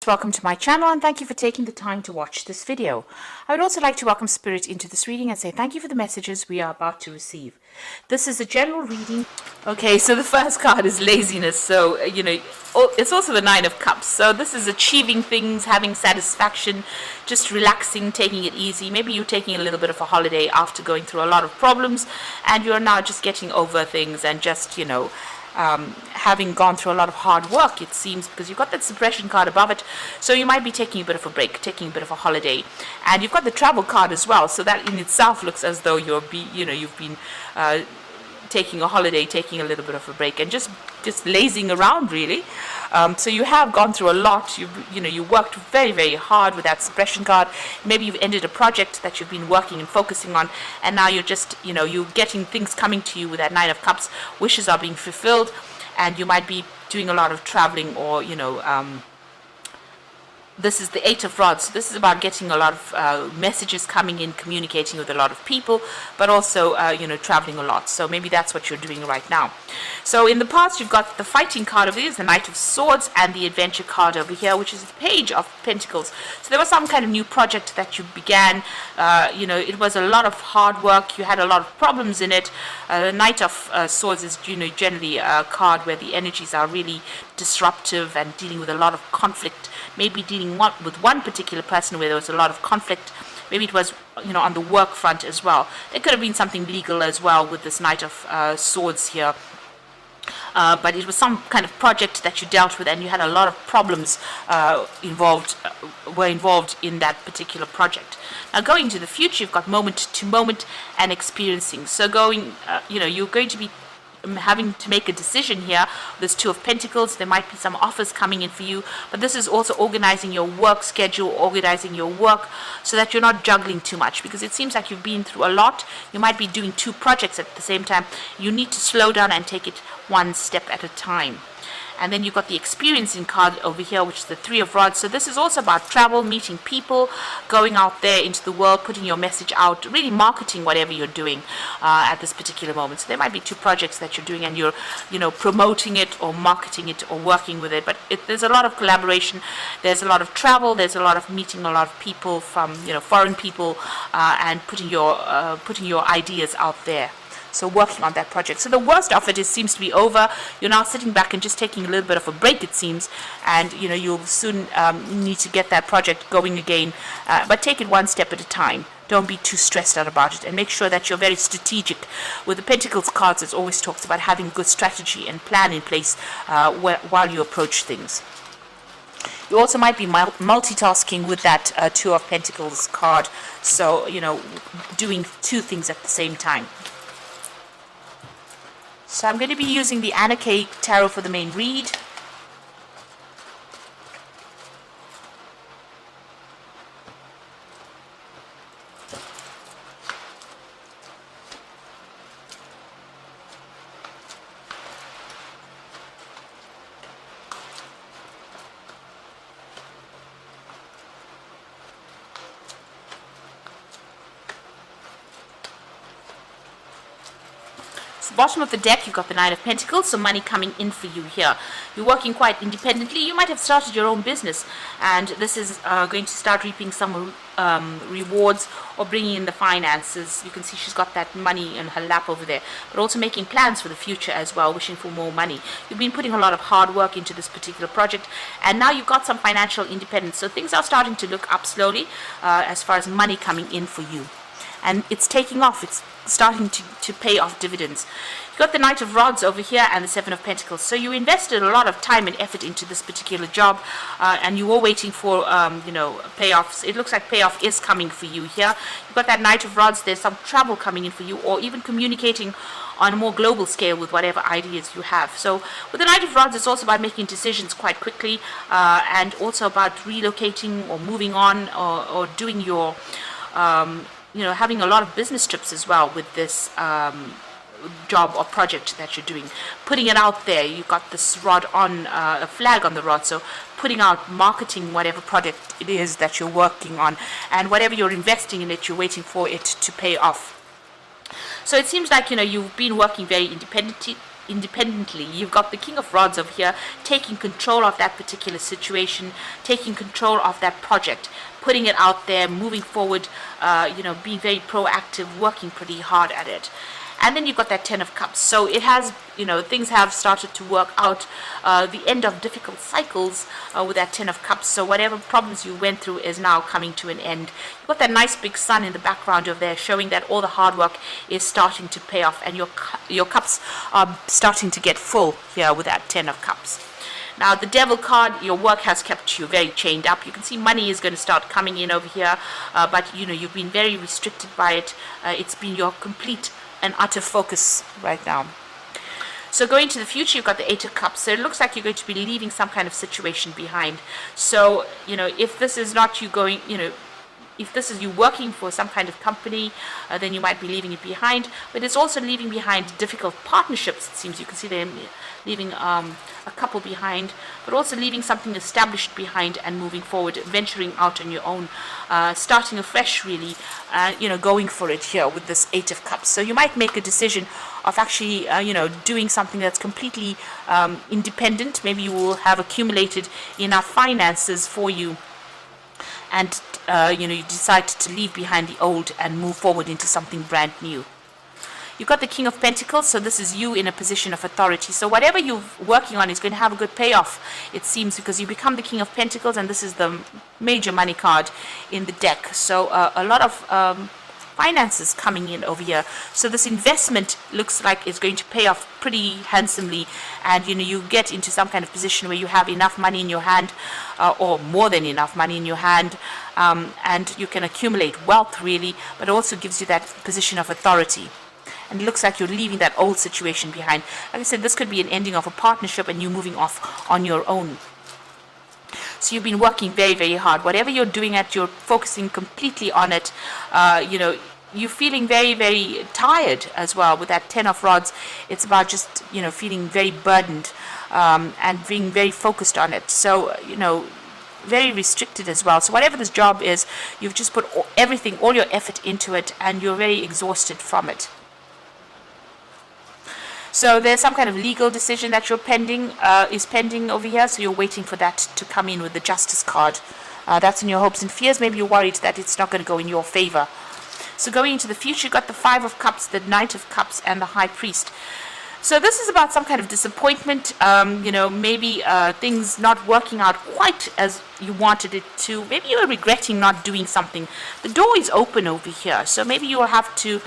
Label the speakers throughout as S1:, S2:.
S1: Welcome to my channel and thank you for taking the time to watch this video. I would also like to welcome Spirit into this reading and say thank you for the messages we are about to receive. This is a general reading. Okay, so the first card is laziness. So, it's also the Nine of Cups. So this is achieving things, having satisfaction, just relaxing, taking it easy. Maybe you're taking a little bit of a holiday after going through a lot of problems and you're now just getting over things and just, having gone through a lot of hard work, it seems, because you've got that suppression card above it. So you might be taking a bit of a break, taking a bit of a holiday. And you've got the travel card as well. So that in itself looks as though you've been taking a holiday, taking a little bit of a break, and just lazing around, really. So you have gone through a lot. You worked very, very hard with that suppression card. Maybe you've ended a project that you've been working and focusing on, and now you're just, you're getting things coming to you with that Nine of Cups. Wishes are being fulfilled, and you might be doing a lot of traveling, or this is the Eight of Rods. So this is about getting a lot of messages coming in, communicating with a lot of people, but also, traveling a lot. So maybe that's what you're doing right now. So in the past, you've got the fighting card over here, the Knight of Swords, and the adventure card over here, which is the Page of Pentacles. So there was some kind of new project that you began. It was a lot of hard work. You had a lot of problems in it. Knight of Swords is, generally a card where the energies are really disruptive and dealing with a lot of conflict. Maybe dealing with one particular person where there was a lot of conflict. Maybe it was, on the work front as well. There could have been something legal as well with this Knight of Swords here. But it was some kind of project that you dealt with, and you had a lot of problems involved in that particular project. Now, going to the future, you've got moment to moment and experiencing. So you're going to be having to make a decision here. There's Two of Pentacles. There might be some offers coming in for you, but this is also organizing your work schedule, organizing your work so that you're not juggling too much, because it seems like you've been through a lot. You might be doing two projects at the same time. You need to slow down and take it one step at a time. And then you've got the experiencing card over here, which is the Three of Rods. So this is also about travel, meeting people, going out there into the world, putting your message out, really marketing whatever you're doing at this particular moment. So there might be two projects that you're doing and you're, promoting it or marketing it or working with it. But there's a lot of collaboration. There's a lot of travel. There's a lot of meeting a lot of people from, foreign people and putting your ideas out there. So working on that project. So the worst of it seems to be over. You're now sitting back and just taking a little bit of a break, it seems. And, you'll soon need to get that project going again. But take it one step at a time. Don't be too stressed out about it. And make sure that you're very strategic. With the Pentacles cards, it always talks about having good strategy and plan in place while you approach things. You also might be multitasking with that Two of Pentacles card. So, doing two things at the same time. So I'm going to be using the Anna K Tarot for the main read. Bottom of the deck, you've got the Nine of Pentacles, so money coming in for you here. You're working quite independently. You might have started your own business, and this is going to start reaping some rewards or bringing in the finances. You can see she's got that money in her lap over there, but also making plans for the future as well, wishing for more money. You've been putting a lot of hard work into this particular project, and now you've got some financial independence. So things are starting to look up slowly as far as money coming in for you. And it's taking off. It's starting to pay off dividends. You've got the Knight of Rods over here and the Seven of Pentacles. So you invested a lot of time and effort into this particular job, and you were waiting for, payoffs. It looks like payoff is coming for you here. You've got that Knight of Rods. There's some travel coming in for you, or even communicating on a more global scale with whatever ideas you have. So with the Knight of Rods, it's also about making decisions quite quickly, and also about relocating or moving on, or doing your having a lot of business trips as well with this job or project that you're doing. Putting it out there. You've got this rod on, a flag on the rod, so putting out, marketing whatever project it is that you're working on, and whatever you're investing in it, you're waiting for it to pay off. So it seems like, you've been working very independently, independently. You've got the King of Rods over here taking control of that particular situation, taking control of that project, putting it out there, moving forward, being very proactive, working pretty hard at it. And then you've got that Ten of Cups. So it has, things have started to work out. The end of difficult cycles with that Ten of Cups. So whatever problems you went through is now coming to an end. You've got that nice big sun in the background over there, showing that all the hard work is starting to pay off, and your cups are starting to get full here with that Ten of Cups. Now, the Devil card, your work has kept you very chained up. You can see money is going to start coming in over here, but you've been very restricted by it. It's been your complete and utter focus right now. So going to the future, you've got the Eight of Cups. So it looks like you're going to be leaving some kind of situation behind. So, if this is not you going, if this is you working for some kind of company, then you might be leaving it behind. But it's also leaving behind difficult partnerships, it seems. You can see them leaving a couple behind, but also leaving something established behind and moving forward, venturing out on your own, starting afresh, really, going for it here with this Eight of Cups. So you might make a decision of actually, doing something that's completely independent. Maybe you will have accumulated enough finances for you, and you decide to leave behind the old and move forward into something brand new. You've got the King of Pentacles, so this is you in a position of authority. So whatever you're working on is going to have a good payoff, it seems, because you become the King of Pentacles, and this is the major money card in the deck. So a lot of finances coming in over here. So this investment looks like it's going to pay off pretty handsomely, and you get into some kind of position where you have enough money in your hand, or more than enough money in your hand, and you can accumulate wealth, really, but it also gives you that position of authority. And it looks like you're leaving that old situation behind. Like I said, this could be an ending of a partnership and you moving off on your own. So you've been working very, very hard. Whatever you're doing you're focusing completely on it. You're feeling very, very tired as well with that Ten of Rods. It's about just, feeling very burdened, and being very focused on it. So, very restricted as well. So whatever this job is, you've just put everything, all your effort into it, and you're very exhausted from it. So there's some kind of legal decision that you're is pending over here. So you're waiting for that to come in with the Justice card. That's in your hopes and fears. Maybe you're worried that it's not going to go in your favor. So going into the future, you've got the Five of Cups, the Knight of Cups, and the High Priest. So this is about some kind of disappointment, maybe things not working out quite as you wanted it to. Maybe you're regretting not doing something. The door is open over here. So maybe you'll have to,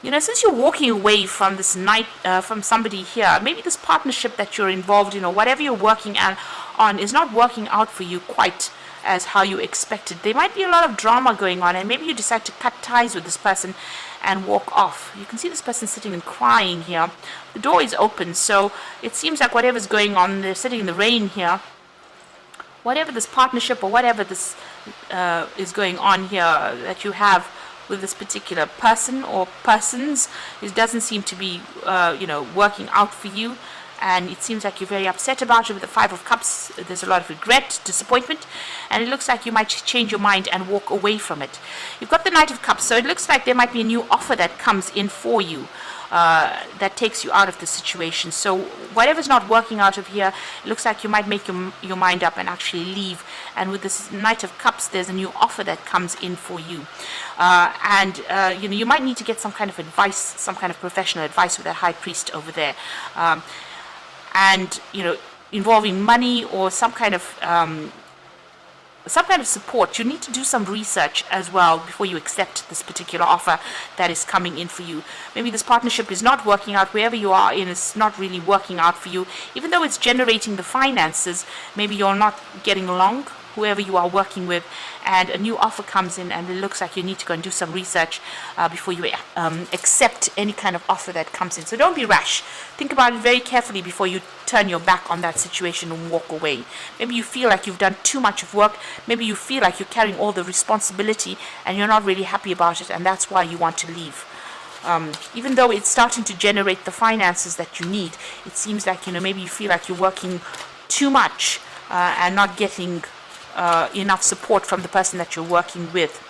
S1: since you're walking away from this from somebody here, maybe this partnership that you're involved in, or whatever you're working on is not working out for you quite as how you expected. There might be a lot of drama going on, and maybe you decide to cut ties with this person and walk off. You can see this person sitting and crying here. The door is open, so it seems like whatever's going on, they're sitting in the rain here. Whatever this partnership or whatever this is going on here that you have with this particular person or persons, it doesn't seem to be, working out for you. And it seems like you're very upset about it. With the Five of Cups, there's a lot of regret, disappointment, and it looks like you might change your mind and walk away from it. You've got the Knight of Cups, so it looks like there might be a new offer that comes in for you, that takes you out of the situation. So whatever's not working out of here, it looks like you might make your mind up and actually leave. And with this Knight of Cups, there's a new offer that comes in for you. You might need to get some kind of advice, some kind of professional advice with that High Priest over there. Involving money or some kind of support. You need to do some research as well before you accept this particular offer that is coming in for you. Maybe this partnership is not working out. Wherever you are in, it's not really working out for you. Even though it's generating the finances, maybe you're not getting along, whoever you are working with, and a new offer comes in, and it looks like you need to go and do some research before you accept any kind of offer that comes in. So don't be rash. Think about it very carefully before you turn your back on that situation and walk away. Maybe you feel like you've done too much of work. Maybe you feel like you're carrying all the responsibility and you're not really happy about it, and that's why you want to leave. Even though it's starting to generate the finances that you need, it seems like, maybe you feel like you're working too much and not getting enough support from the person that you're working with.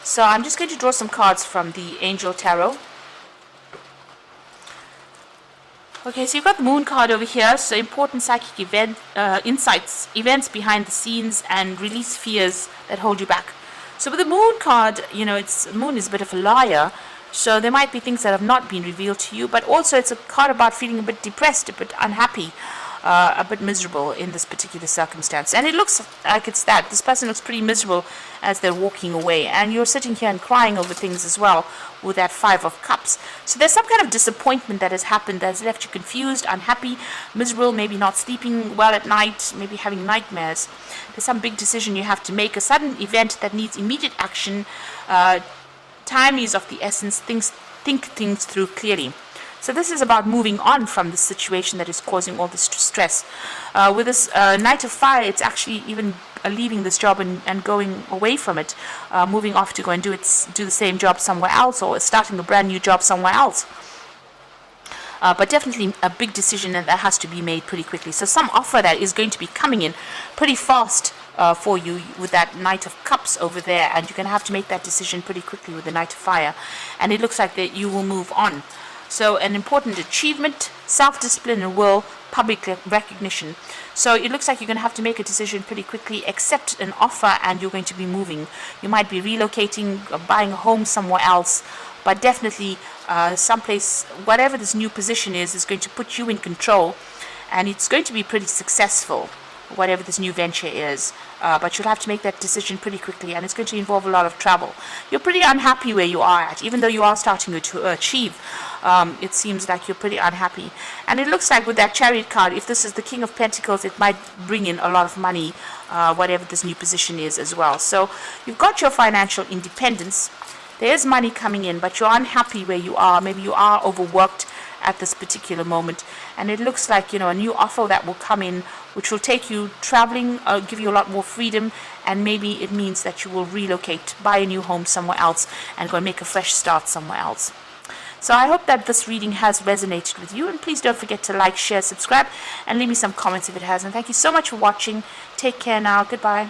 S1: So I'm just going to draw some cards from the Angel Tarot. Okay, so you've got the moon card over here. So important psychic insights, events behind the scenes, and release fears that hold you back. So with the moon card, moon is a bit of a liar. So there might be things that have not been revealed to you, but also it's a card about feeling a bit depressed, a bit unhappy, a bit miserable in this particular circumstance. And it looks like it's that. This person looks pretty miserable as they're walking away. And you're sitting here and crying over things as well with that Five of Cups. So there's some kind of disappointment that has happened that has left you confused, unhappy, miserable, maybe not sleeping well at night, maybe having nightmares. There's some big decision you have to make, a sudden event that needs immediate action. Time is of the essence. Think things through clearly. So this is about moving on from the situation that is causing all this stress. With this Knight of Fire, it's actually even leaving this job and going away from it, moving off to go and do the same job somewhere else, or starting a brand new job somewhere else. But definitely a big decision that has to be made pretty quickly. So some offer that is going to be coming in pretty fast for you with that Knight of Cups over there, and you're going to have to make that decision pretty quickly with the Knight of Fire. And it looks like that you will move on. So an important achievement, self-discipline and will, public recognition. So it looks like you're going to have to make a decision pretty quickly, accept an offer, and you're going to be moving. You might be relocating, buying a home somewhere else, but definitely someplace, whatever this new position is going to put you in control, and it's going to be pretty successful, whatever this new venture is. But you'll have to make that decision pretty quickly, and it's going to involve a lot of travel. You're pretty unhappy where you are at, even though you are starting to achieve. It seems like you're pretty unhappy. And it looks like with that Chariot card, if this is the King of Pentacles, it might bring in a lot of money, whatever this new position is as well. So you've got your financial independence. There's money coming in, but you're unhappy where you are. Maybe you are overworked at this particular moment, and it looks like a new offer that will come in, which will take you traveling, give you a lot more freedom, and maybe it means that you will relocate, buy a new home somewhere else, and go and make a fresh start somewhere else. So I hope that this reading has resonated with you, and please don't forget to like, share, subscribe, and leave me some comments if it has. And thank you so much for watching. Take care now. Goodbye.